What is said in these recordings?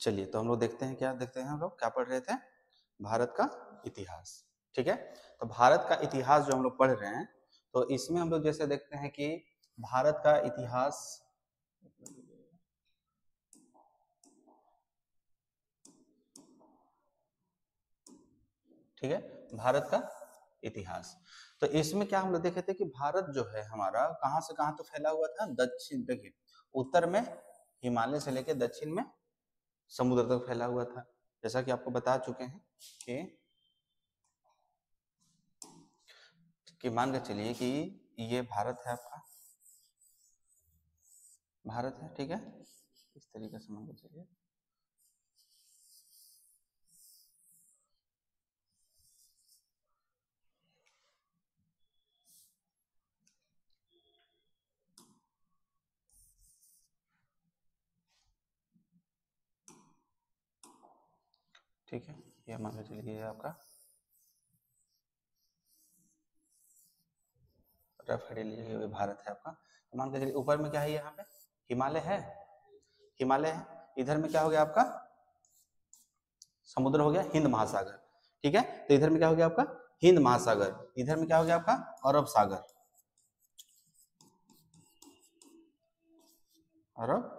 चलिए तो हम लोग देखते हैं, क्या देखते हैं, हम लोग क्या पढ़ रहे थे, भारत का इतिहास। ठीक है, तो भारत का इतिहास जो हम लोग पढ़ रहे हैं, तो इसमें हम लोग जैसे देखते हैं कि भारत का इतिहास, ठीक है, भारत का इतिहास। तो इसमें क्या हम लोग देखे थे कि भारत जो है हमारा कहाँ से कहाँ तो फैला हुआ था, दक्षिण, देखिए उत्तर में हिमालय से लेकर दक्षिण में समुद्र तक फैला हुआ था। जैसा कि आपको बता चुके हैं कि मान के चलिए कि ये भारत है, आपका भारत है, ठीक है, इस तरीके से मान के चलिए। ठीक है, ये मान के चलिए आपका रफ हेड लीजिए, ये भारत है आपका। तो मान के चलिए ऊपर में क्या है, यहाँ पे हिमालय है, हिमालय है, इधर में क्या हो गया आपका समुद्र हो गया, हिंद महासागर। ठीक है, तो इधर में क्या हो गया आपका हिंद महासागर, इधर में क्या हो गया आपका अरब सागर, अरब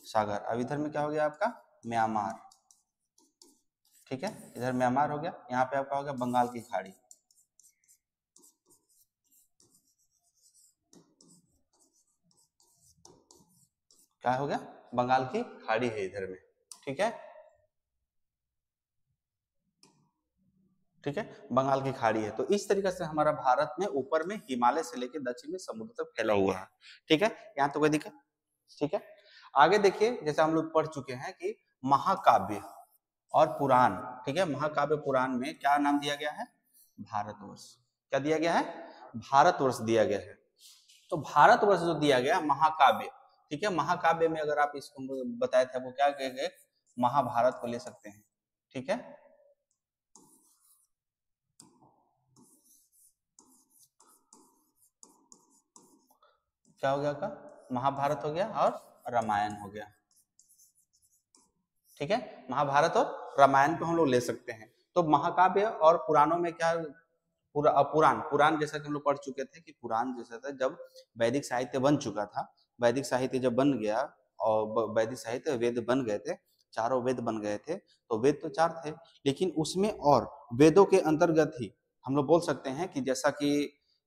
सागर। अब इधर में क्या हो गया आपका म्यांमार। ठीक है, इधर म्यांमार हो गया, यहाँ पे आपका हो गया बंगाल की खाड़ी। क्या हो गया, बंगाल की खाड़ी है इधर में। ठीक है, ठीक है, बंगाल की खाड़ी है। तो इस तरीके से हमारा भारत में ऊपर में हिमालय से लेकर दक्षिण में समुद्र तक फैला हुआ है। ठीक है, यहाँ तो कोई दिक्कत। ठीक है, आगे देखिए, जैसे हम लोग पढ़ चुके हैं कि महाकाव्य और पुराण, ठीक है, महाकाव्य पुराण में क्या नाम दिया गया है, भारतवर्ष। क्या दिया गया है, भारतवर्ष दिया गया है। तो भारतवर्ष जो दिया गया महाकाव्य, ठीक है, महाकाव्य में अगर आप इसको बताए थे वो क्या कहेंगे, महाभारत को ले सकते हैं। ठीक है, क्या हो गया का महाभारत हो गया और रामायण हो गया। ठीक है, महाभारत और रामायण को हम लोग ले सकते हैं। तो महाकाव्य और पुराणों में क्या, पुराण, पुराण जैसा कि हम लोग पढ़ चुके थे कि पुराण जैसा था जब वैदिक साहित्य बन चुका था, वैदिक साहित्य जब बन गया और वैदिक साहित्य वेद बन गए थे, चारों वेद बन गए थे, तो वेद तो चार थे, लेकिन उसमें और वेदों के अंतर्गत ही हम लोग बोल सकते हैं कि जैसा कि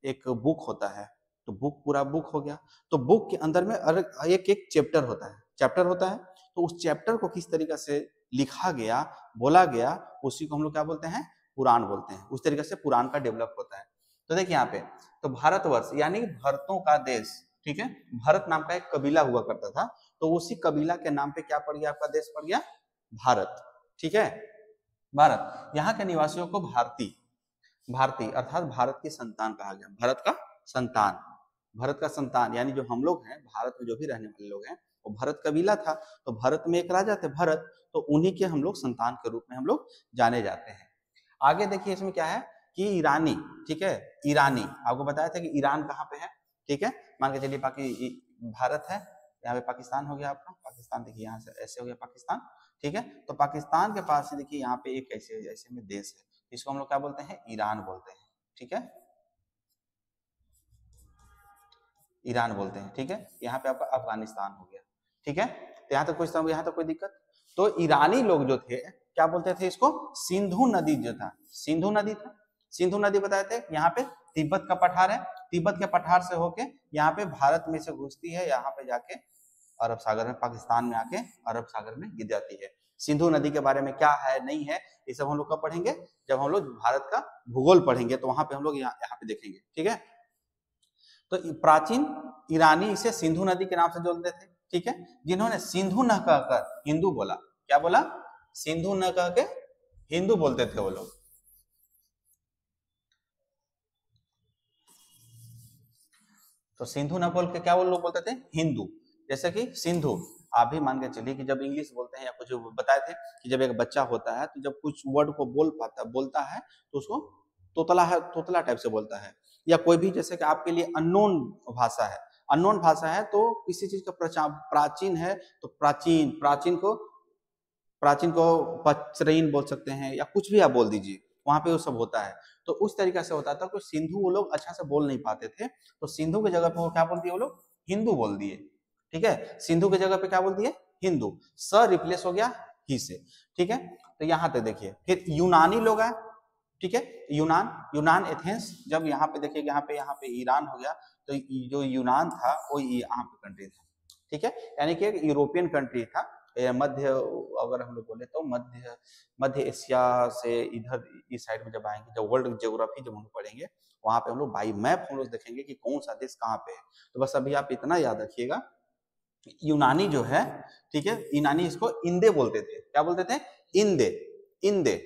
एक बुक होता है, तो बुक पूरा बुक हो गया, तो बुक के अंदर में एक एक चैप्टर होता है, चैप्टर होता है, तो उस चैप्टर को किस तरीके से लिखा गया, बोला गया, उसी को हम लोग क्या बोलते हैं, पुराण बोलते हैं। उस तरीके से पुराण का डेवलप होता है। तो देखिए यहाँ पे, तो भारतवर्ष यानी भरतों का देश, ठीक है, भरत नाम का एक कबीला हुआ करता था, तो उसी कबीला के नाम पे क्या पड़ गया, आपका देश पड़ गया भारत। ठीक है, भारत, यहाँ के निवासियों को भारतीय, भारतीय अर्थात भारत की संतान कहा गया, भारत का संतान, भारत का संतान यानी जो हम लोग हैं, भारत में जो भी रहने वाले लोग हैं, वो भरत कबीला था, तो भारत में एक राजा थे भरत, तो उन्हीं के हम लोग संतान के रूप में हम लोग जाने जाते हैं। आगे देखिए इसमें क्या है कि ईरानी, ठीक है, ईरानी, आपको बताया था कि ईरान कहाँ पे है। ठीक है, मान के चलिए भारत है, यहाँ पे पाकिस्तान हो गया आपका, पाकिस्तान देखिए यहाँ से ऐसे हो गया पाकिस्तान। ठीक है, तो पाकिस्तान के पास ही देखिए यहाँ पे एक ऐसे ऐसे में देश है, इसको हम लोग क्या बोलते हैं, ईरान बोलते हैं। ठीक है, ईरान बोलते हैं। ठीक है, यहाँ पे आपका अफगानिस्तान हो गया। ठीक है, तो यहाँ तक कोई समझ, यहाँ तक कोई दिक्कत। तो ईरानी लोग जो थे क्या बोलते थे इसको, सिंधु नदी जो था, सिंधु नदी था, सिंधु नदी बताए थे, यहाँ पे तिब्बत का पठार है, तिब्बत के पठार से होके यहाँ पे भारत में से घुसती है, यहाँ पे जाके अरब सागर में, पाकिस्तान में आके अरब सागर में गिर जाती है। सिंधु नदी के बारे में क्या है नहीं है, ये सब हम लोग कब पढ़ेंगे, जब हम लोग भारत का भूगोल पढ़ेंगे, तो वहां पे हम लोग यहाँ पे देखेंगे। ठीक है, तो प्राचीन ईरानी इसे सिंधु नदी के नाम से जोड़ते थे। ठीक है, जिन्होंने सिंधु न कहकर हिंदू बोला, क्या बोला, सिंधु न कह के हिंदू बोलते थे वो लोग। तो सिंधु न बोल के क्या वो लोग बोलते थे, हिंदू। जैसे कि सिंधु, आप भी मान के चलिए कि जब इंग्लिश बोलते हैं या कुछ बताए थे कि जब एक बच्चा होता है तो जब कुछ वर्ड को बोलता है तो उसको तोतला है, तोतला टाइप से बोलता है, या कोई भी जैसे कि आपके लिए अननोन भाषा है, अननोन भाषा है तो किसी चीज का प्राचीन है तो प्राचीन, प्राचीन को प्राचीन को पचरईन बोल सकते हैं या कुछ भी आप बोल दीजिए, वहां पे वो सब होता है। तो उस तरीका से होता था। तो सिंधु वो लोग अच्छा से बोल नहीं पाते थे, तो सिंधु की जगह पे वो क्या बोल दिए, वो लोग हिंदू बोल दिए। ठीक है, सिंधु की जगह पे क्या बोल दिए, हिंदू। स रिप्लेस हो गया ही से। ठीक है, तो यहाँ तक देखिए। फिर यूनानी लोग आए। ठीक है, यूनान एथेंस। जब यहाँ पे देखिए, यहाँ पे ईरान हो गया, तो जो यूनान था वो यहाँ पे कंट्री था। ठीक है, यानी कि एक यूरोपियन कंट्री था। मध्य, अगर हम लोग बोले तो मध्य एशिया से इधर इस साइड में जब आएंगे, जब वर्ल्ड ज्योग्राफी जब हम लोग पढ़ेंगे, वहां पे हम लोग बाई मैप हम लोग देखेंगे कि कौन सा देश कहाँ पे है। तो बस अभी आप इतना याद रखिएगा, यूनानी जो है, ठीक है, यूनानी इसको इंदे बोलते थे। क्या बोलते थे, इंदे, इंदे।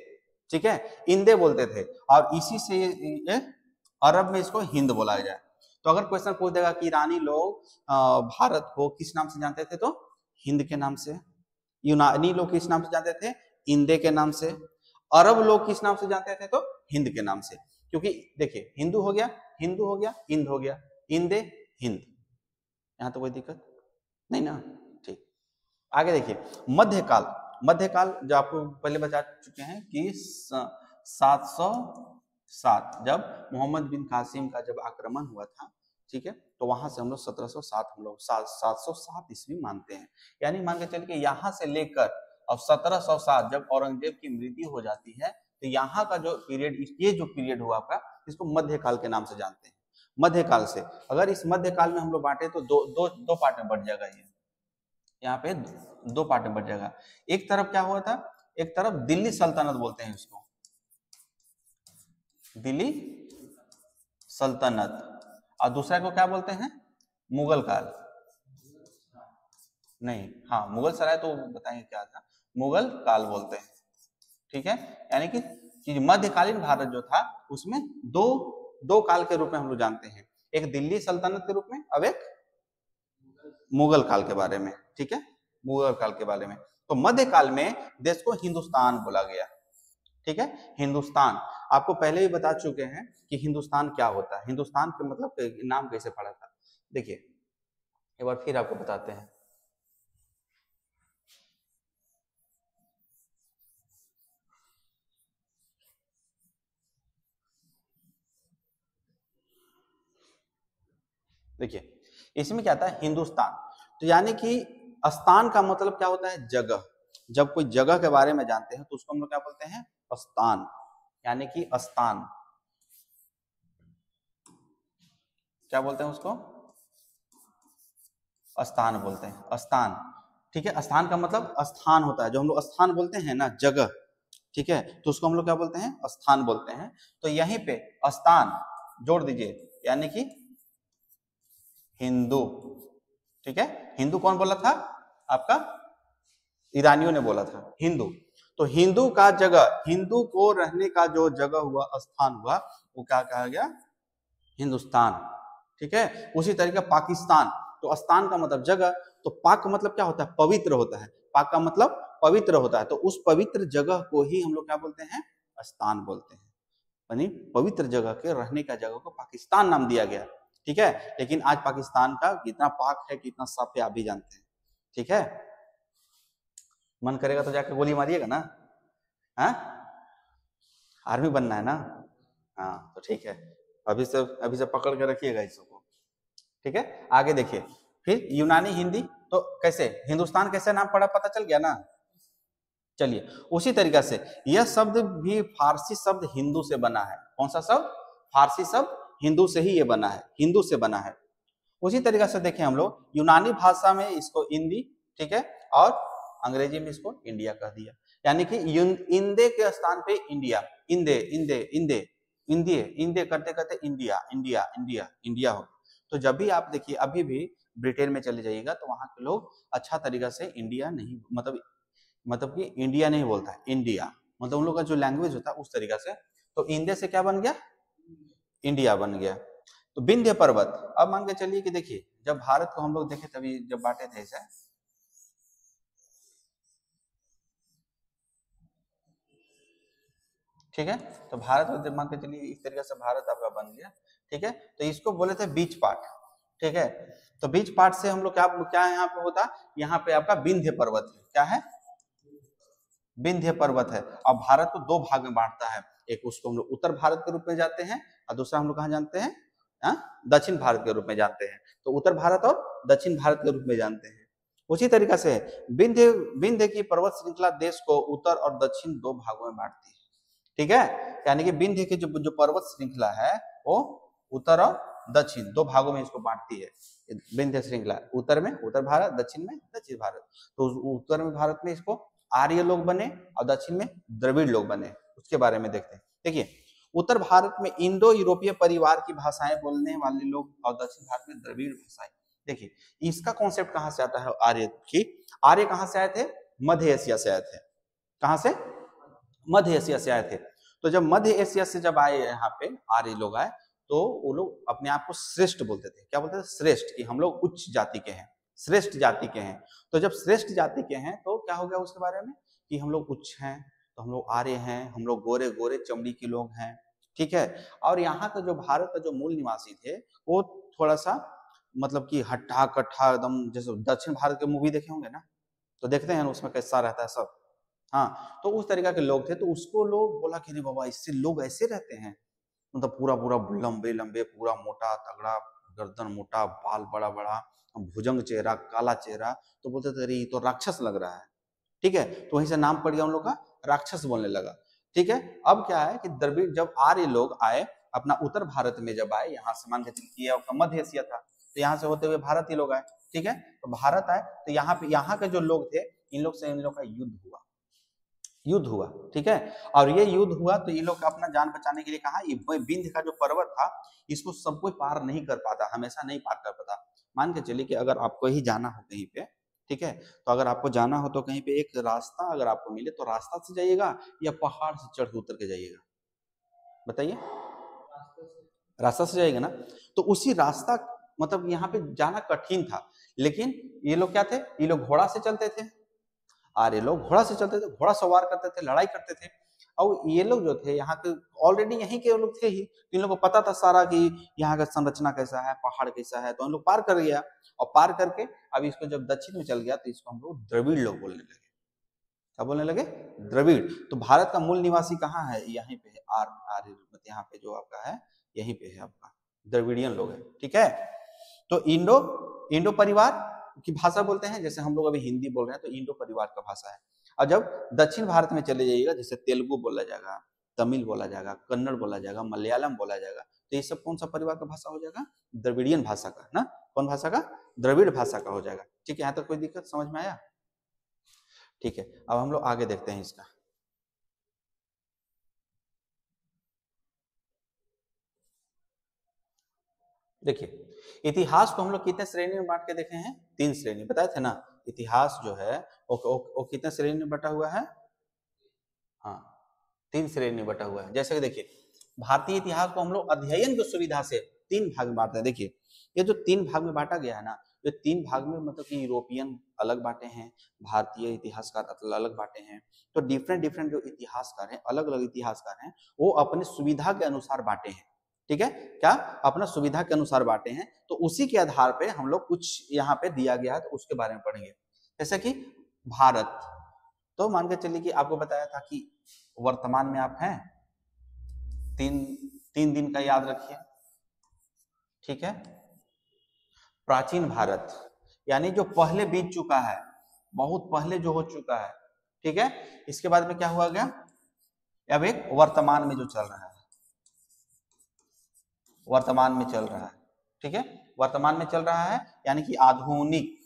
ठीक है, इंदे बोलते थे। और इसी से अरब में इसको हिंद बोला जाए। तो अगर क्वेश्चन पूछ देगा कि ईरानी लोग भारत को किस नाम से जानते थे, तो हिंद के नाम से। यूनानी लोग किस नाम से जानते थे, इंदे के नाम से। अरब लोग किस नाम से जानते थे, तो हिंद के नाम से। क्योंकि देखिए, हिंदू हो गया, इंद हो गया, इंदे, हिंद। यहां तो कोई दिक्कत नहीं ना। ठीक, आगे देखिए। मध्यकाल, मध्यकाल जो आपको पहले बता चुके हैं कि 707, जब मोहम्मद बिन कासिम का जब आक्रमण हुआ था, ठीक है, तो वहां से हम लोग 1707, हम लोग 707 ईस्वी मानते हैं। यानी मान के चलिए कि यहाँ से लेकर अब 1707 जब औरंगजेब की मृत्यु हो जाती है, तो यहाँ का जो पीरियड, ये जो पीरियड हुआ आपका, इसको मध्यकाल के नाम से जानते हैं। मध्यकाल से अगर इस मध्यकाल में हम लोग बांटे तो दो पार्ट में बढ़ जाएगा। ये यहाँ पे दो पार्ट में बढ़ जाएगा। एक तरफ क्या हुआ था, एक तरफ दिल्ली सल्तनत बोलते हैं इसको, दिल्ली सल्तनत, और दूसरा को क्या बोलते हैं, मुगल काल। नहीं, हाँ, मुगल सराय तो बताएंगे क्या था, मुगल काल बोलते हैं। ठीक है, यानी कि मध्यकालीन भारत जो था, उसमें दो काल के रूप में हम लोग जानते हैं, एक दिल्ली सल्तनत के रूप में, अब एक मुगल काल के बारे में। ठीक है, मुगल काल के बारे में। तो मध्यकाल में देश को हिंदुस्तान बोला गया। ठीक है, हिंदुस्तान आपको पहले ही बता चुके हैं कि हिंदुस्तान क्या होता है, हिंदुस्तान के मतलब नाम कैसे पड़ा था। देखिए एक बार फिर आपको बताते हैं। देखिए इसमें क्या आता है, हिंदुस्तान। तो यानी कि स्थान का मतलब क्या होता है, जगह। जब कोई जगह के बारे में जानते हैं तो उसको हम लोग क्या बोलते हैं, स्थान, यानी कि स्थान। क्या बोलते हैं उसको, स्थान बोलते हैं, स्थान। ठीक है, स्थान का मतलब स्थान होता है, जो हम लोग स्थान बोलते हैं ना, जगह। ठीक है, तो उसको हम लोग क्या बोलते हैं, स्थान बोलते हैं। तो यहीं पे स्थान जोड़ दीजिए, यानी कि हिंदू। ठीक है, हिंदू कौन बोला था, आपका ईरानियों ने बोला था, हिंदू। तो हिंदू का जगह, हिंदू को रहने का जो जगह हुआ, स्थान हुआ, वो क्या कहा गया, हिंदुस्तान। ठीक है, उसी तरीके पाकिस्तान, तो स्थान का मतलब जगह, तो पाक का मतलब क्या होता है, पवित्र होता है। पाक का मतलब पवित्र होता है, तो उस पवित्र जगह को ही हम लोग क्या बोलते हैं, स्थान बोलते हैं। यानी पवित्र जगह के रहने का जगह को पाकिस्तान नाम दिया गया। ठीक है, लेकिन आज पाकिस्तान का कितना पाक है, कितना साफ है, आप भी जानते हैं। ठीक है, मन करेगा तो जाके गोली मारिएगा ना, हाँ, आर्मी बनना है ना, हाँ, तो ठीक है, अभी से पकड़ के रखिएगा इसको। ठीक है, आगे देखिए। फिर यूनानी, हिंदी, तो कैसे हिंदुस्तान कैसे नाम पड़ा, पता चल गया ना। चलिए, उसी तरीका से यह शब्द भी फारसी शब्द हिंदू से बना है। कौन सा शब्द, फारसी शब्द हिंदू से ही ये बना है, हिंदू से बना है। उसी तरीका से देखें हम लोग, यूनानी भाषा में इसको इंदी, ठीक है, और अंग्रेजी में इसको इंडिया कह दिया। यानी कि इंदे के स्थान पे इंडिया, इंदे इंदे इंदे इंदे इंदे करते करते इंडिया इंडिया इंडिया इंडिया हो। तो जब भी आप देखिए, अभी भी ब्रिटेन में चले जाइएगा तो वहां के लोग अच्छा तरीका से इंडिया नहीं, मतलब कि इंडिया नहीं बोलता है, इंडिया, मतलब उन लोग का जो लैंग्वेज होता है उस तरीका से। तो इंदे से क्या बन गया, इंडिया बन गया। तो विंध्य पर्वत, अब मान के चलिए कि देखिए, जब भारत को हम लोग देखे तभी जब बांटे थे इसे, ठीक है, तो भारत को जब मान के चलिए इस तरीके से भारत आपका बन गया। ठीक है, तो इसको बोले थे बीच पार्ट। ठीक है, तो बीच पार्ट से हम लोग क्या क्या यहाँ पे होता, यहाँ पे आपका विंध्य पर्वत है, क्या है, विंध्य पर्वत है। अब भारत को दो भाग में बांटता है, एक उसको हम लोग उत्तर भारत के रूप में जानते हैं और दूसरा हम लोग कहाँ जानते हैं, दक्षिण भारत के रूप में जानते हैं। तो उत्तर भारत और दक्षिण भारत के रूप में जानते हैं। उसी तरीका से विंध्य विंध्य की पर्वत श्रृंखला देश को उत्तर और दक्षिण दो भागों में बांटती है। ठीक है, यानी कि विंध्य की जो पर्वत श्रृंखला है वो उत्तर और दक्षिण दो भागों में इसको बांटती है। विंध्य श्रृंखला उत्तर में उत्तर भारत, दक्षिण में दक्षिण भारत। तो उत्तर में भारत में इसको आर्य लोग बने और दक्षिण में द्रविड़ लोग बने, उसके बारे में देखते हैं। देखिए, उत्तर भारत में इंडो यूरोपीय परिवार की भाषाएं बोलने वाले लोग और दक्षिण भारत में द्रविड़ भाषाएं। देखिए, इसका कॉन्सेप्ट कहां से आता है आर्य की? आर्य कहां से आए थे? मध्य एशिया से आए थे। कहां से? मध्य एशिया से आए थे। तो जब मध्य एशिया से जब आए यहाँ पे आर्य लोग आए, तो वो लोग अपने आप को श्रेष्ठ बोलते थे। क्या बोलते थे? श्रेष्ठ, कि हम लोग उच्च जाति के हैं, श्रेष्ठ जाति के हैं। तो जब श्रेष्ठ जाति के हैं तो क्या हो गया उसके बारे में कि हम लोग उच्च हैं, तो हम लोग आर्य हैं, हम लोग गोरे गोरे चमड़ी के लोग हैं। ठीक है। और यहाँ का जो भारत का जो मूल निवासी थे वो थोड़ा सा मतलब कि हट्ठा कट्ठा एकदम, जैसे दक्षिण भारत के मूवी देखे होंगे ना, तो देखते हैं उसमें कैसा रहता है सब। हाँ, तो उस तरीका के लोग थे। तो उसको लोग बोला कि नहीं बाबा, इससे लोग ऐसे रहते हैं, मतलब पूरा पूरा लंबे लंबे, पूरा मोटा तगड़ा, गर्दन मोटा, बाल बड़ा बड़ा, भुजंग चेहरा, काला चेहरा। तो बोलते थे अरे ये तो राक्षस लग रहा है। ठीक है, तो वहीं से नाम पड़ गया उन लोग का, राक्षस बोलने लगा। ठीक है। अब क्या है कि द्रविड़ जब आर्य लोग आए अपना उत्तर भारत में जब आए, यहाँ से मान के चलिए मध्य एशिया था, तो यहाँ से होते हुए भारत ही लोग आए। ठीक है, तो भारत आए तो यहाँ पे यहाँ के जो लोग थे, इन लोग से इन लोग का युद्ध हुआ, युद्ध हुआ। ठीक है, और ये युद्ध हुआ तो ये लोग अपना जान बचाने के लिए कहा, ये विंध्य का जो पर्वत था इसको सब कोई पार नहीं कर पाता, हमेशा नहीं पार कर पाता। मान के चलिए कि अगर आपको ही जाना हो कहीं पे, ठीक है, तो अगर आपको जाना हो तो कहीं पे एक रास्ता अगर आपको मिले तो रास्ता से जाइएगा या पहाड़ से चढ़ उतर के जाइएगा? बताइए। रास्ता से जाएगा ना। तो उसी रास्ता मतलब यहाँ पे जाना कठिन था, लेकिन ये लोग क्या थे, ये लोग घोड़ा से चलते थे। आर्य लोग घोड़ा से चलते थे, घोड़ा सवार करते थे, लड़ाई करते थे। और ये लोग जो थे यहाँ के ऑलरेडी यहीं के लोग थे ही, तो इन लोगों को पता था सारा कि यहाँ का संरचना कैसा है, पहाड़ कैसा है। तो हम लोग पार कर गया, और पार करके अब इसको जब दक्षिण में चल गया तो इसको हम लोग द्रविड़ लोग बोलने लगे। क्या बोलने लगे? द्रविड़। तो भारत का मूल निवासी कहाँ है? यहीं पे है, आर्य, यहाँ पे जो आपका है यहीं पे है आपका, द्रविडियन लोग है। ठीक है, तो इंडो इंडो परिवार की भाषा बोलते हैं, जैसे हम लोग अभी हिंदी बोल रहे हैं तो इंडो परिवार का भाषा है। और जब दक्षिण भारत में चले जाइएगा, जैसे तेलुगु बोला जाएगा, तमिल बोला जाएगा, कन्नड़ बोला जाएगा, मलयालम बोला जाएगा, तो ये सब कौन सा परिवार का भाषा हो जाएगा? द्रविडियन भाषा का ना। कौन भाषा का? द्रविड़ भाषा का हो जाएगा। ठीक है, यहाँ तक कोई दिक्कत समझ में आया? ठीक है, अब हम लोग आगे देखते हैं इसका। देखिए, इतिहास को हम लोग कितने श्रेणी में बांट के देखे हैं? 3 श्रेणी, बताए थे ना। इतिहास जो है वो कितने श्रेणी में बटा हुआ है? हाँ, 3 श्रेणी में बटा हुआ है। जैसे कि देखिए, भारतीय इतिहास को हम लोग अध्ययन की सुविधा से 3 भाग में बांटते हैं। देखिए, ये जो 3 भाग में बांटा गया है ना, ये 3 भाग में मतलब कि यूरोपियन अलग बांटे हैं, भारतीय इतिहासकार अलग बांटे हैं। तो डिफरेंट डिफरेंट जो इतिहासकार हैं, अलग अलग इतिहासकार हैं, वो अपनी सुविधा के अनुसार बांटे हैं। ठीक है, क्या? अपना सुविधा के अनुसार बांटे हैं। तो उसी के आधार पे हम लोग कुछ यहाँ पे दिया गया है तो उसके बारे में पढ़ेंगे। जैसे कि भारत, तो मान के चलिए कि आपको बताया था कि वर्तमान में आप हैं, 3 दिन का याद रखिए। ठीक है, प्राचीन भारत यानी जो पहले बीत चुका है, बहुत पहले जो हो चुका है। ठीक है, इसके बाद में क्या हुआ गया? अब एक वर्तमान में जो चल रहा है, वर्तमान में चल रहा है। ठीक है, वर्तमान में चल रहा है यानी कि आधुनिक।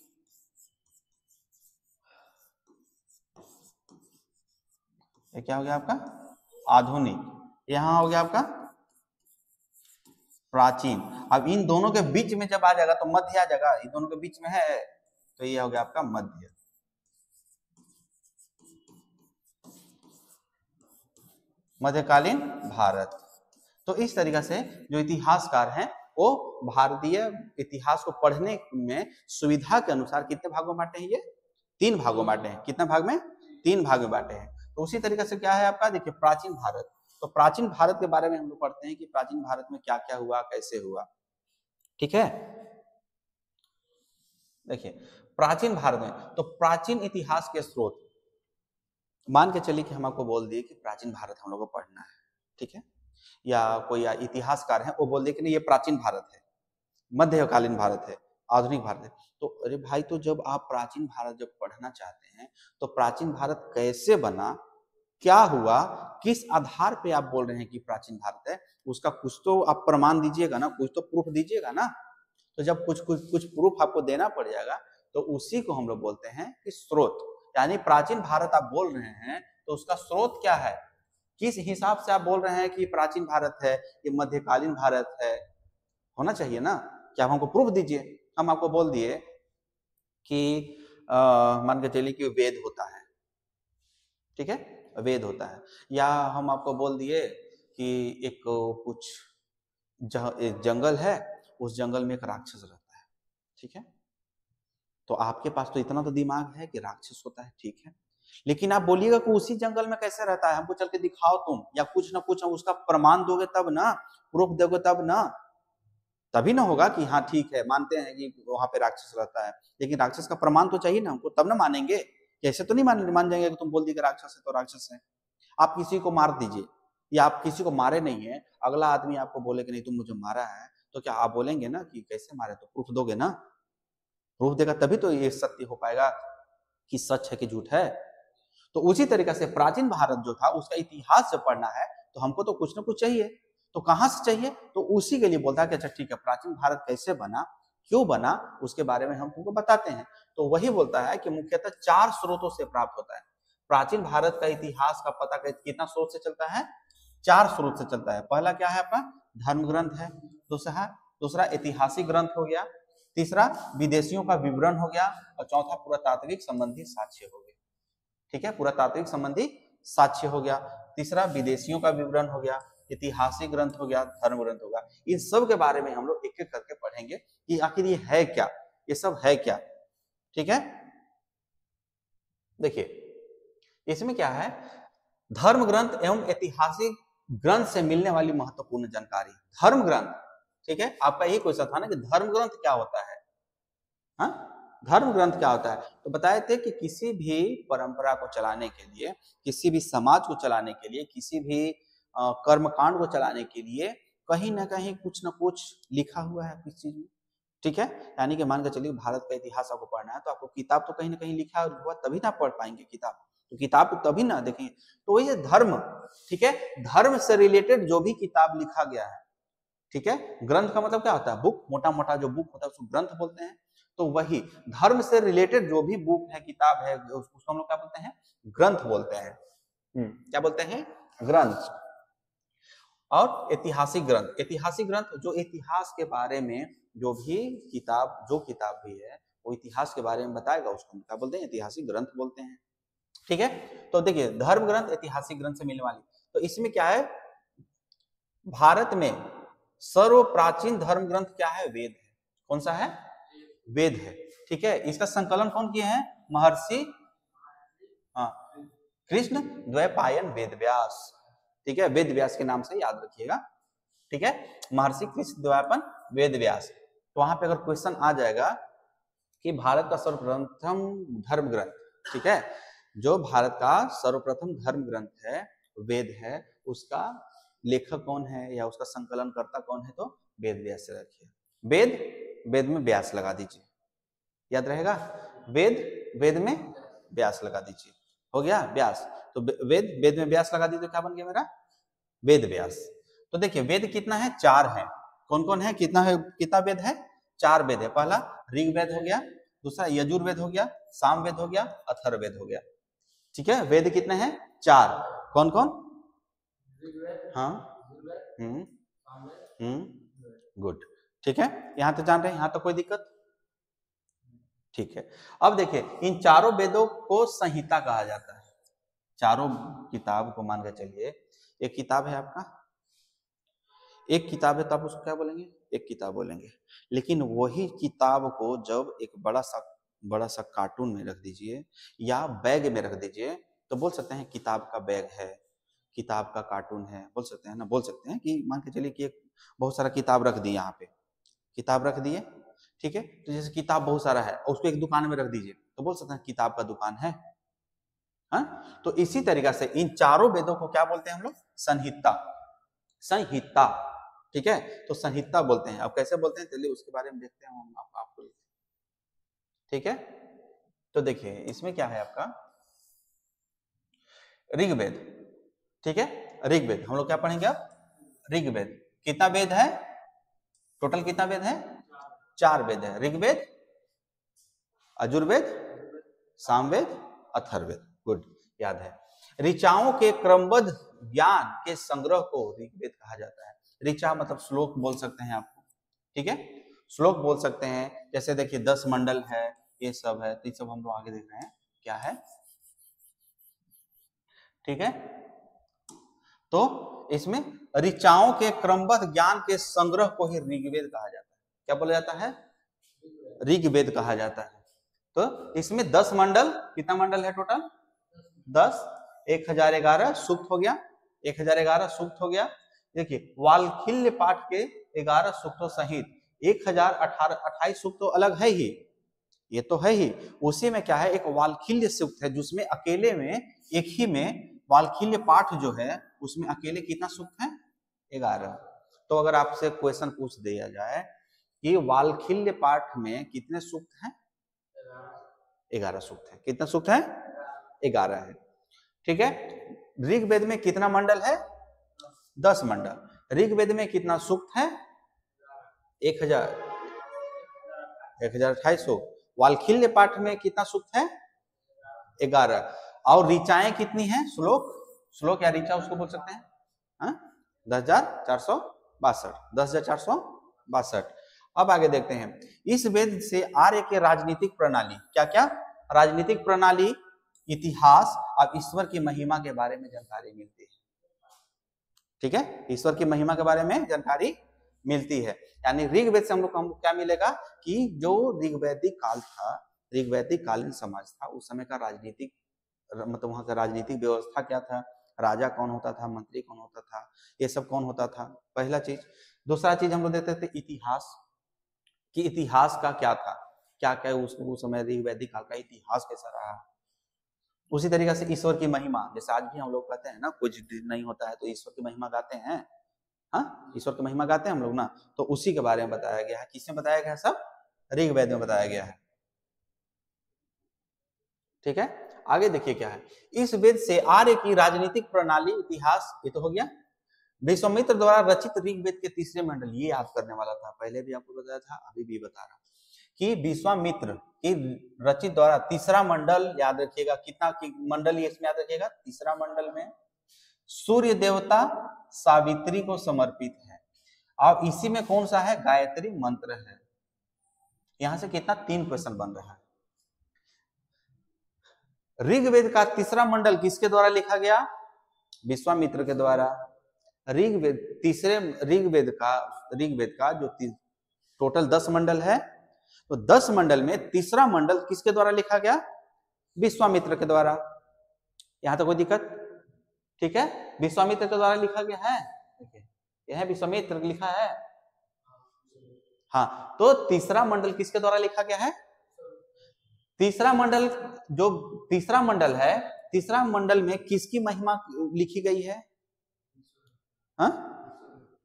ये क्या हो गया आपका? आधुनिक। यहां हो गया आपका प्राचीन। अब इन दोनों के बीच में जब आ जाएगा तो मध्य आ जाएगा, इन दोनों के बीच में है तो ये हो गया आपका मध्य। मध्यकालीन भारत। तो इस तरीका से जो इतिहासकार हैं वो भारतीय इतिहास को पढ़ने में सुविधा के अनुसार कितने भागों में बांटे हैं? ये 3 भागों में बांटे हैं। कितने भाग में? 3 भाग में बांटे हैं। तो उसी तरीके से क्या है आपका, देखिए, प्राचीन भारत। तो प्राचीन भारत के बारे में हम लोग पढ़ते हैं कि प्राचीन भारत में क्या क्या हुआ, कैसे हुआ। ठीक है, देखिए, प्राचीन भारत में तो प्राचीन इतिहास के स्रोत, मान के चलिए कि हम आपको बोल दिए कि प्राचीन भारत हम लोग को पढ़ना है, ठीक है, या कोई इतिहासकार है वो बोल दिए कि नहीं ये प्राचीन भारत है, मध्यकालीन भारत है, आधुनिक भारत है। तो अरे भाई, तो जब आप प्राचीन भारत जब पढ़ना चाहते हैं तो प्राचीन भारत कैसे बना, क्या हुआ, किस आधार पे आप बोल रहे हैं कि प्राचीन भारत है, उसका कुछ तो आप प्रमाण दीजिएगा ना, कुछ तो प्रूफ दीजिएगा ना। तो जब कुछ कुछ कुछ प्रूफ आपको देना पड़ जाएगा तो उसी को हम लोग बोलते हैं कि स्रोत। यानी प्राचीन भारत आप बोल रहे हैं तो उसका स्रोत क्या है, किस हिसाब से आप बोल रहे हैं कि प्राचीन भारत है, ये मध्यकालीन भारत है, होना चाहिए ना कि आप हमको प्रूफ दीजिए। हम आपको बोल दिए कि मान के चलिए कि वेद होता है, ठीक है, वेद होता है, या हम आपको बोल दिए कि एक कुछ एक जंगल है, उस जंगल में एक राक्षस रहता है, ठीक है। तो आपके पास तो इतना तो दिमाग है कि राक्षस होता है, ठीक है, लेकिन आप बोलिएगा कि उसी जंगल में कैसे रहता है, हमको चल के दिखाओ तुम, या कुछ ना कुछ उसका प्रमाण दोगे तब ना, प्रूफ दोगे तब ना, तभी ना होगा कि हाँ ठीक है मानते हैं कि वहां पे राक्षस रहता है, लेकिन राक्षस का प्रमाण तो चाहिए ना हमको, तब ना मानेंगे। ऐसे तो नहीं मान जाएंगे कि तुम बोल दी कि राक्षस है तो राक्षस है। आप किसी को मार दीजिए, या आप किसी को मारे नहीं है, अगला आदमी आपको बोले कि नहीं तुम मुझे मारा है, तो क्या आप बोलेंगे ना कि कैसे मारे, तो प्रूफ दोगे ना, प्रूफ देगा तभी तो ये सत्य हो पाएगा कि सच है कि झूठ है। तो उसी तरीके से प्राचीन भारत जो था उसका इतिहास जब पढ़ना है तो हमको तो कुछ ना कुछ चाहिए, तो कहां से चाहिए, तो उसी के लिए बोलता है कि अच्छा ठीक है प्राचीन भारत कैसे बना, क्यों बना, उसके बारे में हम तुमको बताते हैं। तो वही बोलता है कि मुख्यतः 4 स्रोतों से प्राप्त होता है। प्राचीन भारत का इतिहास का पता कितना स्रोत से चलता है, 4 स्रोत से चलता है। पहला क्या है आपका, धर्म ग्रंथ है, दूसरा दूसरा ऐतिहासिक ग्रंथ हो गया, तीसरा विदेशियों का विवरण हो गया, और चौथा पुरातात्विक संबंधी साक्ष्य हो गया, ठीक है, पुरातात्विक संबंधी साक्ष्य हो गया, तीसरा विदेशियों का विवरण हो गया, ऐतिहासिक ग्रंथ हो गया, धर्म ग्रंथ हो गया। इन सब के बारे में हम लोग एक एक करके पढ़ेंगे कि आखिर ये है क्या, ये सब है क्या, ठीक है। देखिए इसमें क्या है, धर्म ग्रंथ एवं ऐतिहासिक ग्रंथ से मिलने वाली महत्वपूर्ण जानकारी। धर्म ग्रंथ, ठीक है, आपका यही क्वेश्चन था ना कि धर्म ग्रंथ क्या होता है, हाँ, धर्म ग्रंथ क्या होता है, तो बताए थे कि किसी भी परंपरा को चलाने के लिए, किसी भी समाज को चलाने के लिए, किसी भी कर्मकांड को चलाने के लिए कहीं ना कहीं कुछ ना कुछ लिखा हुआ है किस चीज में, ठीक है। यानी कि मान के चलिए भारत का इतिहास आपको पढ़ना है तो आपको किताब तो कहीं ना कहीं लिखा हुआ तभी ना पढ़ पाएंगे किताब, तो किताब तो तभी ना देखेंगे। तो वही धर्म, ठीक है, धर्म से रिलेटेड जो भी किताब लिखा गया है, ठीक है, ग्रंथ का मतलब क्या होता है, बुक, मोटा मोटा जो बुक होता है उसको ग्रंथ बोलते हैं। तो वही धर्म से रिलेटेड जो भी बुक है, किताब है, उसको हम लोग क्या बोलते हैं, ग्रंथ बोलते हैं। क्या बोलते हैं, ग्रंथ। और ऐतिहासिक ग्रंथ, ऐतिहासिक ग्रंथ जो इतिहास के बारे में जो भी किताब, जो किताब भी है वो इतिहास के बारे में बताएगा, उसको क्या बोलते हैं, ऐतिहासिक ग्रंथ बोलते हैं, ठीक है। तो देखिए धर्म ग्रंथ ऐतिहासिक ग्रंथ से मिलने वाली, तो इसमें क्या है, भारत में सर्व प्राचीन धर्म ग्रंथ क्या है, वेद है। कौन सा है, वेद है, ठीक है। इसका संकलन कौन किए हैं, महर्षि, हाँ, कृष्ण द्वैपायन वेद व्यास, ठीक है, वेद व्यास के नाम से याद रखिएगा, ठीक है, महर्षि कृष्ण द्वैपायन वेद व्यास। तो वहां पे अगर क्वेश्चन आ जाएगा कि भारत का सर्वप्रथम धर्म ग्रंथ, ठीक है, जो भारत का सर्वप्रथम धर्म ग्रंथ है, वेद है, उसका लेखक कौन है या उसका संकलन करता कौन है, तो वेद व्यास से रखिए। वेद, वेद में व्यास लगा दीजिए, याद रहेगा, वेद, वेद में व्यास लगा दीजिए, हो गया व्यास। तो वेद, वेद में व्यास लगा दीजिए, क्या बन गया मेरा, वेद व्यास। तो देखिए वेद कितना है, 4 है। कौन कौन है, कितना है, कितना वेद है, 4 वेद है। पहला ऋग्वेद हो गया, दूसरा यजुर्वेद हो गया, सामवेद हो गया, अथर्ववेद हो गया, ठीक है। वेद कितने हैं, 4। कौन कौन, हाँ, गुड, ठीक है, यहां तो जान रहे हैं, यहां तो कोई दिक्कत, ठीक है। अब देखिए इन चारों वेदों को संहिता कहा जाता है। चारों किताब को मान के चलिए, एक किताब है आपका, एक किताब है तो आप उसको क्या बोलेंगे, एक किताब बोलेंगे। लेकिन वही किताब को जब एक बड़ा सा कार्टून में रख दीजिए या बैग में रख दीजिए, तो बोल सकते हैं किताब का बैग है, किताब का कार्टून है, बोल सकते हैं ना, बोल सकते हैं कि मान के चलिए कि एक बहुत सारा किताब रख दी, यहाँ पे किताब रख दिए, ठीक है। तो जैसे किताब बहुत सारा है, उसको एक दुकान में रख दीजिए, तो बोल सकते हैं किताब का दुकान है, हाँ, तो इसी तरीका से इन चारों वेदों को क्या बोलते हैं हम लोग? संहिता। संहिता, ठीक है, तो संहिता बोलते हैं। अब कैसे बोलते हैं चलिए उसके बारे में देखते हैं हम आपको, ठीक है। तो देखिए इसमें क्या है आपका ऋग्वेद, ठीक है, ऋग्वेद हम लोग क्या पढ़ेंगे अब? ऋग्वेद। कितना वेद है टोटल? कितना वेद है? 4 वेद है। ऋग्वेद, यजुर्वेद, सामवेद, अथर्ववेद। गुड, याद है। ऋचाओं के क्रमबद्ध ज्ञान के संग्रह को ऋग्वेद कहा जाता है। ऋचा मतलब श्लोक बोल सकते हैं आपको, ठीक है, श्लोक बोल सकते हैं। जैसे देखिए 10 मंडल है, ये सब है, तो ये सब हम लोग आगे देख रहे हैं क्या है, ठीक है। तो इसमें ऋचाओं के क्रमबद्ध ज्ञान के संग्रह को ही ऋग्वेद कहा जाता है। क्या बोला जाता है? ऋग्वेद कहा जाता है। तो इसमें 10 मंडल, कितना मंडल है टोटल? 10, 1011 सूक्त हो गया, 1011 सूक्त हो गया। देखिए वाल्खिल्य पाठ के 11 सूक्तों सहित 1028 सूक्त तो अलग है ही, ये तो है ही। उसी में क्या है, एक वाल्खिल्य सूक्त है जिसमें अकेले में एक ही में वाल्खिल्य पाठ जो है उसमें अकेले कितना सूक्त है? 11। तो अगर आपसे क्वेश्चन पूछ दिया जाए कि वाल्खिल्य पाठ में कितने सूक्त हैं? 11 सूक्त है। कितना सूक्त है? 11 है, ठीक है। ऋग्वेद में कितना मंडल है? 10 मंडल। ऋग्वेद में कितना सूक्त है? 1028 सूक्त। वाल्खिल्य पाठ में कितना सूक्त है? 11। और ऋचाएं कितनी हैं? श्लोक, श्लोक या ऋचा उसको बोल सकते हैं, 10,462, 10,462। अब आगे देखते हैं। इस वेद से आर्य के राजनीतिक प्रणाली, क्या क्या? राजनीतिक प्रणाली, इतिहास और ईश्वर की महिमा के बारे में जानकारी मिलती है, ठीक है, ईश्वर की महिमा के बारे में जानकारी मिलती है। यानी ऋग्वेद से हम लोग को क्या मिलेगा कि जो ऋग्वैदिक काल था, ऋग्वैदिक कालीन समाज था, उस समय का राजनीतिक मतलब वहां का राजनीतिक व्यवस्था क्या था, राजा कौन होता था, मंत्री कौन होता था, ये सब कौन होता था, पहला चीज। दूसरा चीज हम लोग देखते थे इतिहास, कि इतिहास का क्या था, क्या क्या उस समय ऋग्वैदिक काल का इतिहास कैसा रहा। उसी तरीके से ईश्वर की महिमा, जैसे आज भी हम लोग कहते हैं ना, कुछ नहीं होता है तो ईश्वर की महिमा गाते हैं, हाँ, ईश्वर की महिमा गाते हैं हम लोग ना, तो उसी के बारे में बताया गया है। किसमें बताया गया है? सब ऋग्वेद में बताया गया है, ठीक है। आगे देखिए क्या है। इस वेद से आर्य की राजनीतिक प्रणाली, इतिहास, ये तो हो गया। विश्वामित्र द्वारा रचित ऋग्वेद के तीसरे मंडल, ये याद करने वाला था, पहले भी आपको बताया था, अभी भी बता रहा कि विश्वामित्र की रचित द्वारा तीसरा मंडल, याद रखिएगा कितना मंडल ये इसमें याद रखिएगा, तीसरा मंडल में सूर्य देवता सावित्री को समर्पित है। और इसी में कौन सा है? गायत्री मंत्र है। यहां से कितना? 3 क्वेश्चन बन रहा है। ऋग्वेद का तीसरा मंडल किसके द्वारा लिखा गया? विश्वामित्र के द्वारा। ऋग्वेद तीसरे ऋग्वेद का जो टोटल 10 मंडल है, तो 10 मंडल में तीसरा मंडल किसके द्वारा लिखा गया? विश्वामित्र के द्वारा। यहां तक कोई दिक्कत? ठीक है, विश्वामित्र के द्वारा लिखा गया है, यह विश्वामित्र लिखा है, हाँ। तो तीसरा मंडल किसके द्वारा लिखा गया है? तीसरा मंडल, जो तीसरा मंडल है, तीसरा मंडल में किसकी महिमा लिखी गई है? हाँ?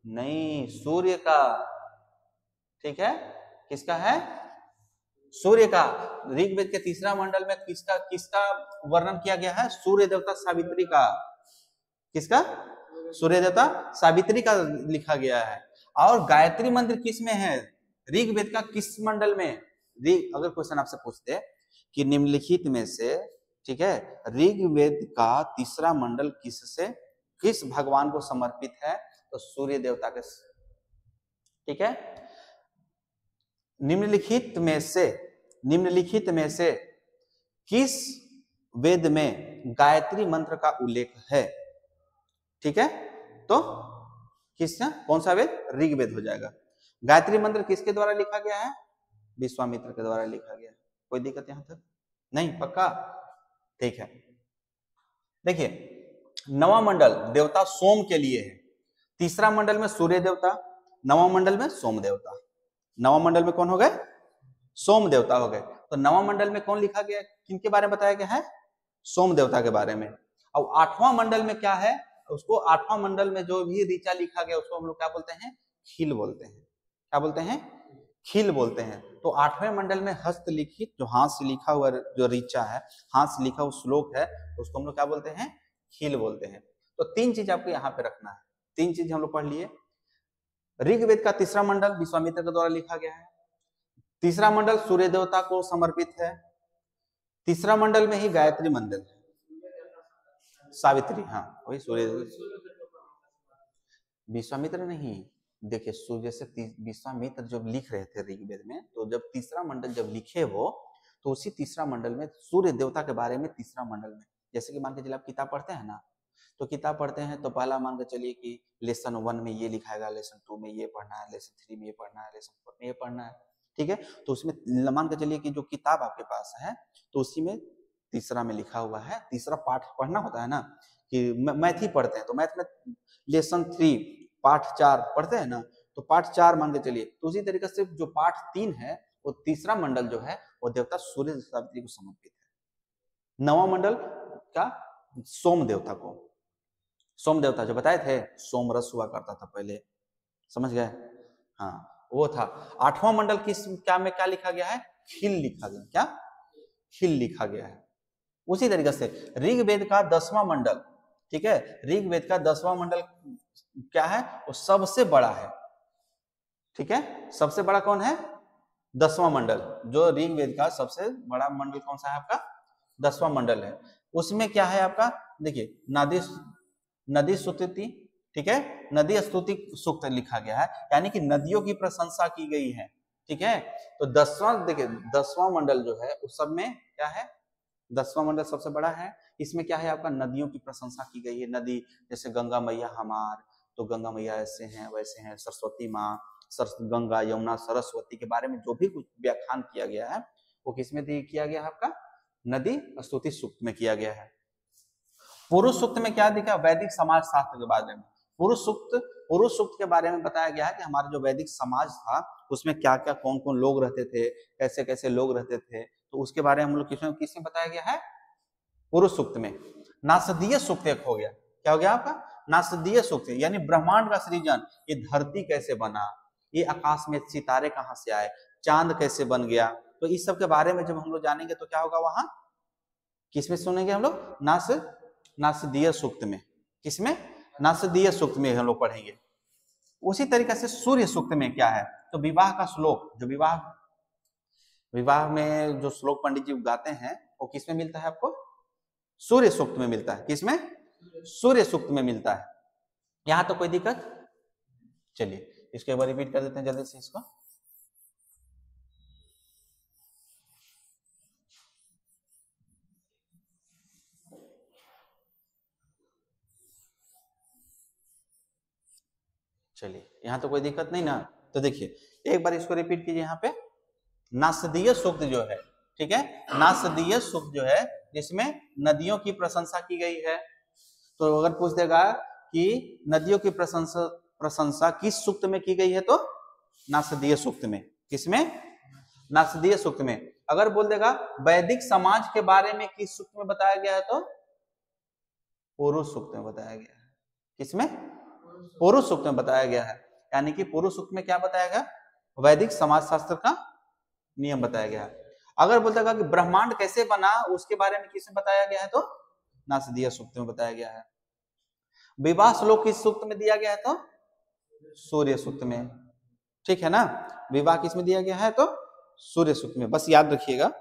नहीं, सूर्य का, ठीक है, किसका है? सूर्य का। ऋग्वेद के तीसरा मंडल में किसका किसका वर्णन किया गया है? सूर्य देवता सावित्री का। किसका? सूर्य देवता सावित्री का लिखा गया है। और गायत्री मंत्र किस में है? ऋग्वेद का किस मंडल में? अगर क्वेश्चन आपसे पूछते कि निम्नलिखित में से, ठीक है, ऋग्वेद का तीसरा मंडल किससे, किस भगवान को समर्पित है? तो सूर्य देवता के, ठीक है। निम्नलिखित में से किस वेद में गायत्री मंत्र का उल्लेख है? ठीक है, तो किसका, कौन सा वेद? ऋग्वेद हो जाएगा। गायत्री मंत्र किसके द्वारा लिखा गया है? विश्वामित्र के द्वारा लिखा गया। कोई दिक्कत यहां तक? नहीं, पक्का? ठीक है। देखिए, नवा मंडल देवता सोम के लिए है। तीसरा मंडल में सूर्य देवता, नवा मंडल में सोम देवता। नवा मंडल में कौन हो गए? सोम देवता हो गए। तो नवा मंडल में कौन लिखा गया, किनके बारे में बताया गया है? सोम देवता के बारे में। अब 8वां मंडल में क्या है, उसको 8वां मंडल में जो भी ऋचा लिखा गया उसको हम लोग क्या बोलते हैं, खील बोलते हैं। क्या बोलते हैं, खील बोलते हैं। तो 8वें मंडल में हस्तलिखित जो हाथ से लिखा हुआ जो ऋचा है, हाथ से लिखा हुआ श्लोक है, उसको हम लोग क्या बोलते हैं, खील बोलते हैं। तो 3 चीज आपको यहाँ पे रखना है। 3 चीज हम लोग पढ़ लिए। ऋग्वेद का 3रा मंडल विश्वामित्र के द्वारा लिखा गया है। 3रा मंडल सूर्य देवता को समर्पित है। 3रा मंडल में ही गायत्री मंडल है, सावित्री, हाँ वही सूर्य। विश्वामित्र नहीं, देखिए सूर्य से विश्वामित्र जब लिख रहे थे ऋग्वेद में, तो जब 3रा मंडल जब लिखे वो, तो उसी 3रा मंडल में सूर्य देवता के बारे में 3रा मंडल में, जैसे कि मान के चलिए आप किताब पढ़ते हैं ना, तो किताब पढ़ते हैं तो पहला मान के चलिए कि लेसन 1 में ये लिखाएगा, लेसन 2 में ये पढ़ना है, लेसन 3 में ये पढ़ना है, लेसन 4 में ये पढ़ना है, ठीक है। तो उसमें मान के चलिए कि जो किताब आपके पास है तो उसी में 3रा में लिखा हुआ है, 3रा पाठ पढ़ना होता है ना, कि मैथ ही पढ़ते हैं तो मैथ में लेसन 3 पाठ 4 पढ़ते हैं ना, तो पाठ 4 मान के चलिए, तो उसी तरीके से जो पाठ 3 है वो 3रा मंडल जो है वो देवता सूर्य सावित्री को समर्पित है। 9वां मंडल का सोम देवता को, सोम देवता जो बताए थे, सोम रस हुआ करता था पहले, समझ गए, हाँ वो था। 8वां मंडल किस क्या में क्या लिखा गया है, खील लिखा गया, क्या खील लिखा गया है। उसी तरीके से ऋग्वेद का 10वां मंडल, ठीक है, ऋग्वेद का 10वां मंडल क्या है, वो सबसे बड़ा है, ठीक है। सबसे बड़ा कौन है, 10वां मंडल, जो ऋग्वेद का सबसे बड़ा मंडल कौन सा है आपका, 10वां मंडल है। उसमें क्या है आपका, देखिए नदी स्तुति, ठीक है, नदी स्तुति सूक्त लिखा गया है, यानी कि नदियों की प्रशंसा की गई है, ठीक है। तो 10वां, देखिए 10वां मंडल जो है उस सब में क्या है, 10वां मंडल सबसे बड़ा है। इसमें क्या है आपका, नदियों की प्रशंसा की गई है। नदी जैसे गंगा मैया हमार, तो गंगा मैया ऐसे हैं वैसे हैं, सरस्वती माँ, गंगा यमुना सरस्वती के बारे में जो भी कुछ व्याख्यान किया गया है वो किसमें किया गया है आपका, नदी स्तुति सूक्त में किया गया है। पुरुष सूक्त में क्या दिखा, वैदिक समाज शास्त्र के बारे में। पुरुष सूक्त के बारे में बताया गया है कि हमारा जो वैदिक समाज था उसमें क्या क्या कौन कौन लोग रहते थे, कैसे कैसे लोग रहते थे, तो उसके बारे में हम लोग किसमें बताया गया है, पुरुष सूक्त में। नासदीय सूक्त एक हो गया, क्या हो गया आपका, नासदीय सूक्त, यानी ब्रह्मांड का सृजन, ये धरती कैसे बना, ये आकाश में सितारे कहाँ से आए, चांद कैसे बन गया, तो इस सब के बारे में जब हम लोग जानेंगे तो क्या होगा, वहां किसमें सुनेंगे हम लोग, नासदीय सूक्त में। किसमें, नासदीय सूक्त में हम लोग पढ़ेंगे। उसी तरीके से सूर्य सूक्त में क्या है, तो विवाह का श्लोक, जो विवाह में जो श्लोक पंडित जी गाते हैं वो किसमें मिलता है आपको, सूर्य सूक्त में मिलता है। किसमें, सूर्य सूक्त में मिलता है। यहां तो कोई दिक्कत, चलिए इसको एक बार रिपीट कर देते हैं जल्दी से इसको। चलिए यहां तो कोई दिक्कत नहीं ना, तो देखिए एक बार इसको रिपीट कीजिए। यहाँ पे नासदीय सूक्त जो है, ठीक है, नासदीय सूक्त जो है जिसमें नदियों की प्रशंसा की गई है, तो अगर पूछ देगा कि नदियों की प्रशंसा किस सूक्त में की गई है, तो नासदीय सूक्त में। किसमें, नासदीय सूक्त में। अगर बोल देगा वैदिक समाज के बारे में किस सूक्त में बताया गया है, तो पुरुष सूक्त में बताया गया है। किसमें, पुरुष सूक्त में बताया गया है, यानी कि पुरुष सूक्त में क्या बताया गया, वैदिक समाज शास्त्र का नियम बताया गया है। अगर बोलता है कि ब्रह्मांड कैसे बना उसके बारे में किसमें बताया गया है, तो नासदीय सूक्त में बताया गया है। विवाह श्लोक किस सूक्त में दिया गया है, तो सूर्य सूक्त में, ठीक है ना। विवाह किसमें दिया गया है, तो सूर्य सूक्त में। बस याद रखिएगा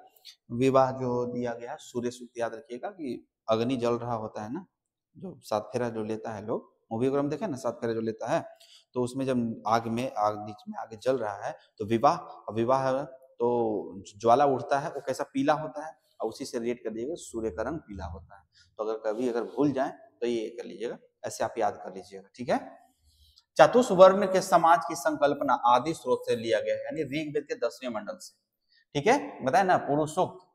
विवाह जो दिया गया है सूर्य सूक्त, याद रखिएगा कि अग्नि जल रहा होता है ना, जो 7 फेरा जो लेता है लोग, मूवी वगैरह में देखे ना 7 फेरा जो लेता है, तो उसमें जब आग बीच में आगे जल रहा है तो विवाह तो ज्वाला उठता है, वो कैसा पीला होता है, और उसी से रिलेट कर दिएगा सूर्य का रंग पीला होता है। तो अगर भूल जाए तो ये कर लीजिएगा, ऐसे आप याद कर लीजिएगा, ठीक है। चतुष्वर्ण के समाज की संकल्पना आदि स्रोत से लिया गया है, यानी ऋग्वेद के 10वें मंडल से, ठीक है। बताया ना पुरुष सूक्त,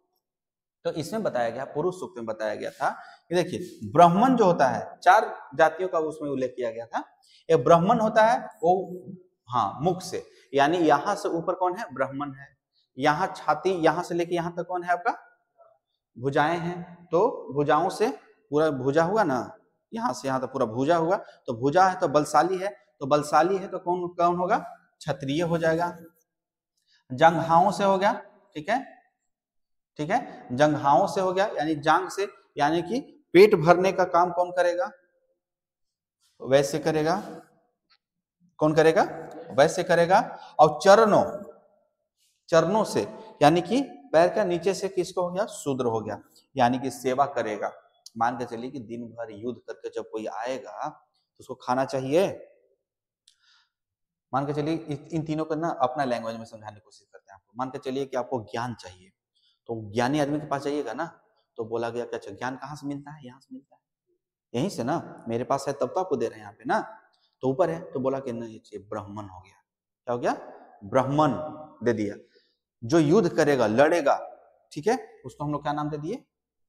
तो इसमें बताया गया, पुरुष सूक्त में बताया गया था कि देखिए ब्राह्मण जो होता है, 4 जातियों का उसमें उल्लेख किया गया था। एक ब्राह्मण होता है वो, हाँ मुख से, यानी यहां से ऊपर कौन है, ब्राह्मण है। यहाँ छाती, यहां से लेके यहां तक कौन है आपका, भुजाएं हैं, तो भुजाओं से पूरा भुजा हुआ ना, यहाँ से यहाँ तक पूरा भुजा हुआ, तो भुजा है तो बलशाली है, तो बलशाली है तो कौन कौन होगा, क्षत्रिय हो जाएगा। जंघाओं से हो गया, ठीक है, ठीक है, जंघाओं से हो गया, यानी जांग से, यानी कि पेट भरने का काम कौन करेगा, वैसे करेगा, कौन करेगा, वैसे करेगा। और चरणों, चरणों से यानी कि पैर का नीचे से किसको हो गया, शूद्र हो गया, यानी कि सेवा करेगा। मान के चलिए कि दिन भर युद्ध करके जब कोई आएगा तो उसको खाना चाहिए। मान के चलिए इन तीनों को ना अपना लैंग्वेज में समझाने की कोशिश करते हैं आपको। मान के चलिए कि आपको ज्ञान चाहिए, तो ज्ञानी आदमी के पास जाइएगा ना, तो बोला गया कि अच्छा ज्ञान कहाँ से मिलता है, यहाँ से मिलता है, यहीं से ना, मेरे पास है तब तो आपको दे रहे हैं यहाँ पे ना, तो ऊपर है, तो बोला कि नहीं ये ब्राह्मण हो गया, क्या हो गया, ब्राह्मण दे दिया। जो युद्ध करेगा, लड़ेगा, ठीक है, उसको हम लोग क्या नाम दे दिए,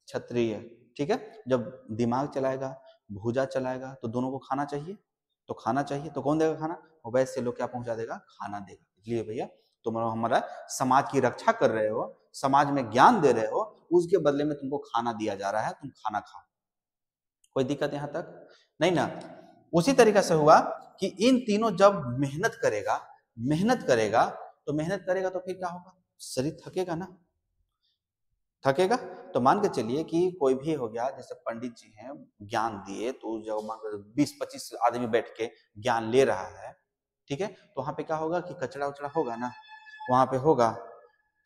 क्षत्रिय, ठीक है। जब दिमाग चलाएगा, भुजा चलाएगा, तो दोनों को खाना चाहिए, तो खाना चाहिए, तो कौन देगा खाना, वैसे लोग क्या पहुंचा देगा, खाना देगा। इसलिए भैया तुम हमारा समाज की रक्षा कर रहे हो, समाज में ज्ञान दे रहे हो, उसके बदले में तुमको खाना दिया जा रहा है, तुम खाना खाओ। कोई दिक्कत यहां तक नहीं ना। उसी तरीके से हुआ कि इन तीनों जब मेहनत करेगा, मेहनत करेगा, तो मेहनत करेगा तो फिर क्या होगा, शरीर थकेगा ना, थकेगा। तो मान के चलिए कि कोई भी हो गया, जैसे पंडित जी हैं ज्ञान दिए, तो जब मान कर 20-25 आदमी बैठ के ज्ञान ले रहा है, ठीक है, तो वहां पे क्या होगा कि कचरा उचड़ा होगा ना, वहां पे होगा,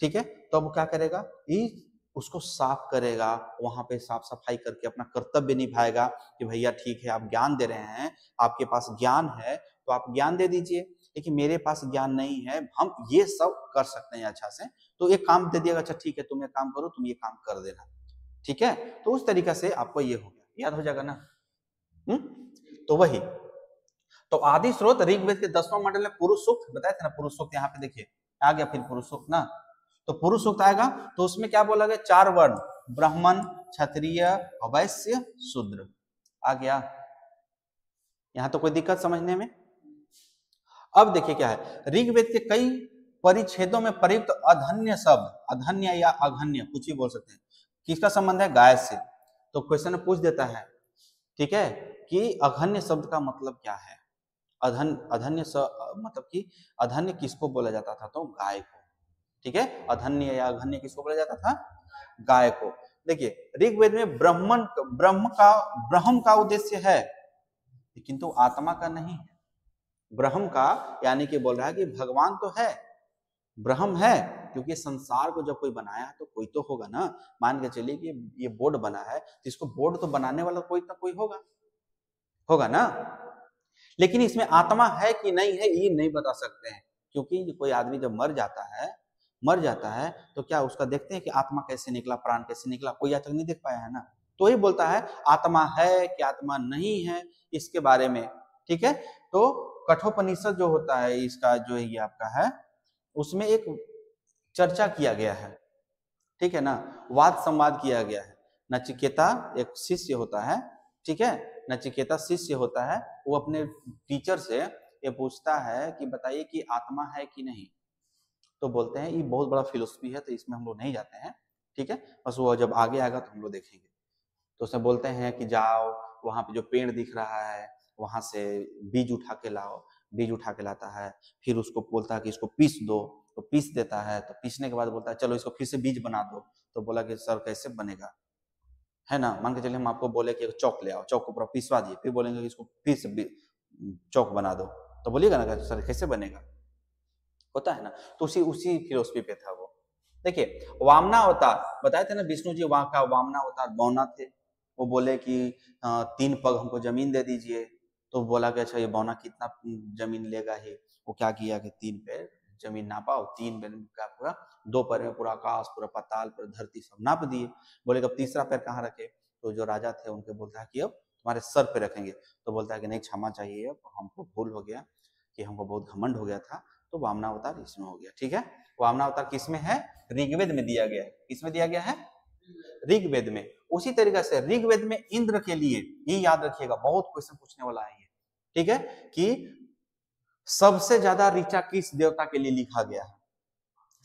ठीक है। तो अब क्या करेगा, ये उसको साफ करेगा, वहां पे साफ सफाई करके अपना कर्तव्य निभाएगा कि भैया ठीक है आप ज्ञान दे रहे हैं, आपके पास ज्ञान है तो आप ज्ञान दे दीजिए, लेकिन मेरे पास ज्ञान नहीं है, हम ये सब कर सकते हैं अच्छा से, तो एक काम दे दिएगा, अच्छा ठीक है तुम एक काम करो, तुम ये काम कर देना, ठीक है। तो उस तरीके से आपको ये हो गया, याद हो जाएगा ना। तो वही, तो आदि स्रोत ऋग्वेद के 10वां मंडल में पुरुष सूक्त बताए थे ना, पुरुष सूक्त यहाँ पे देखिए आ गया, फिर पुरुष सूक्त ना, तो पुरुष सूक्त आएगा, तो उसमें क्या बोला गया, 4 वर्ण, ब्राह्मण, क्षत्रिय, वैश्य, शूद्र आ गया। यहां तो कोई दिक्कत समझने में। अब देखिए क्या है, ऋग्वेद के कई परिच्छेदों में प्रयुक्त अधन्य शब्द, अधन्य या अघन्य कुछ भी बोल सकते हैं, किसका संबंध है, गाय से। तो क्वेश्चन पूछ देता है, ठीक है, कि अघन्य शब्द का मतलब क्या है, अधन्य मतलब कि अधन्य किसको बोला जाता था, तो गाय को, ठीक है, अधन्य या अघन्य किसको बोला जाता था, गाय को। देखिए ऋग्वेद में ब्रह्म का उद्देश्य है, लेकिन तो आत्मा का नहीं है। ब्रह्म का यानी कि बोल रहा है कि भगवान तो है, ब्रह्म है, क्योंकि संसार को जब कोई बनाया तो कोई तो होगा ना। मान के चलिए कि ये बोर्ड बना है, तो इसको बोर्ड तो बनाने वाला कोई ना कोई होगा, होगा ना, लेकिन इसमें आत्मा है कि नहीं है ये नहीं बता सकते हैं, क्योंकि कोई आदमी जब मर जाता है तो क्या उसका देखते हैं कि आत्मा कैसे निकला, प्राण कैसे निकला, कोई आज तक नहीं देख पाया है ना। तो ही बोलता है आत्मा है कि आत्मा नहीं है, इसके बारे में, ठीक है। तो कठोपनिषद जो होता है, इसका जो ये आपका है, उसमें एक चर्चा किया गया है, ठीक है ना, वाद संवाद किया गया है। नचिकेता एक शिष्य होता है, ठीक है, नचिकेता शिष्य होता है, वो अपने टीचर से ये पूछता है कि बताइए कि आत्मा है कि नहीं। तो बोलते हैं ये बहुत बड़ा फिलोसफी है, तो इसमें हम लोग नहीं जाते हैं, ठीक है, बस वो जब आगे आएगा तो हम लोग देखेंगे। तो उसमें बोलते हैं कि जाओ वहां पे जो पेड़ दिख रहा है वहां से बीज उठा के लाओ, बीज उठा के लाता है, फिर उसको बोलता है कि इसको पीस दो, तो पीस देता है, तो पीसने के बाद बोलता है चलो इसको फिर से बीज बना दो। तो बोला कि सर कैसे बनेगा, है ना, मान के चलिए हम आपको बोले कि चौक ले आओ, चौक को पूरा पिसवा दिए, फिर बोलेंगे कि इसको फिर से चौक बना दो, तो बोलिएगा ना सर कैसे बनेगा, होता है ना। तो उसी उसी फिलोसफी पे था वो। देखिए वामना अवतार बताए थे ना, विष्णु जी वहां का वामना अवतार बौना थे, वो बोले कि 3 पग हमको जमीन दे दीजिए, तो बोला कि अच्छा ये बौना कितना जमीन लेगा ही, वो क्या किया कि 3 पैर जमीन नापा, और 3 पैर का पूरा 2 पैर में पूरा आकाश, पूरा पाताल, पूरा धरती सब नाप दिए। बोले अब तीसरा पैर कहाँ रखे, तो जो राजा थे उनके बोलता है कि अब तुम्हारे सर पे रखेंगे। तो बोलता है कि नहीं क्षमा चाहिए, अब हमको भूल हो गया, कि हमको बहुत घमंड हो गया था, तो वामना अवतार इसमें हो गया, ठीक है। वामना अवतार किसमें है, ऋग्वेद में दिया गया है, किसमें दिया गया है, ऋग्वेद में। उसी तरीके से ऋग्वेद में इंद्र के लिए, ये याद रखिएगा बहुत क्वेश्चन पूछने वाला है ये, ठीक है, कि सबसे ज्यादा ऋचा किस देवता के लिए लिखा गया है,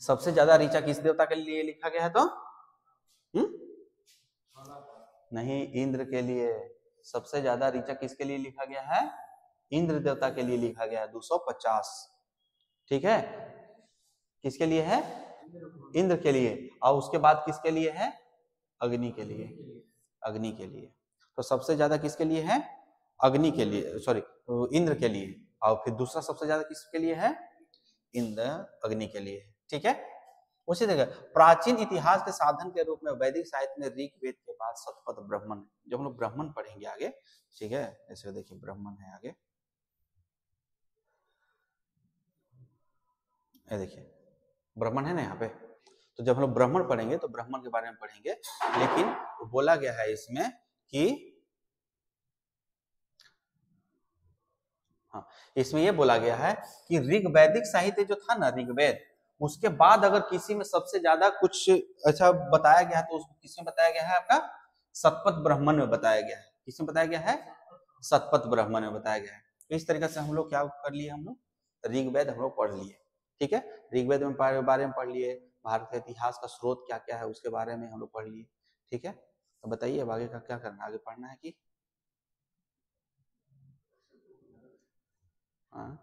सबसे ज्यादा ऋचा किस देवता के लिए लिखा गया है, तो नहीं, इंद्र के लिए सबसे ज्यादा ऋचा किसके लिए लिखा गया है? इंद्र देवता के लिए लिखा गया है 250। ठीक है, किसके लिए है? इंद्र के लिए। और उसके बाद किसके लिए है? अग्नि के लिए। अग्नि के लिए। तो सबसे ज्यादा किसके लिए है? अग्नि के लिए, सॉरी, इंद्र के लिए। और फिर दूसरा सबसे ज्यादा किसके लिए है? इंद्र, अग्नि के लिए। ठीक है, उसी तरह प्राचीन इतिहास के साधन के रूप में वैदिक साहित्य में ऋग्वेद के बाद शतपथ ब्राह्मण, जब हम लोग ब्राह्मण पढ़ेंगे आगे, ठीक है, ऐसे देखिए ब्राह्मण है आगे, ये देखिए ब्राह्मण है ना यहाँ पे। तो जब हम लोग ब्राह्मण पढ़ेंगे तो ब्राह्मण के बारे में पढ़ेंगे, लेकिन बोला गया है इसमें कि, हाँ, इसमें ये बोला गया है कि ऋग वैदिक साहित्य जो था ना, ऋग्वेद, उसके बाद अगर किसी में सबसे ज्यादा कुछ अच्छा बताया गया है तो उसको किसमें बताया गया है? आपका शतपथ ब्राह्मण में बताया गया है। किसमें बताया गया है? शतपथ ब्राह्मण में बताया गया है। तो इस तरीके से हम लोग क्या कर लिए? हम लोग ऋग्वेद हम लोग पढ़ लिए। ठीक है, ऋग्वेद में बारे में पढ़ लिए, भारत के इतिहास का स्रोत क्या क्या है उसके बारे में हम लोग पढ़ लिए। ठीक है, तो बताइए अब आगे का क्या करना है? आगे पढ़ना है कि हाँ?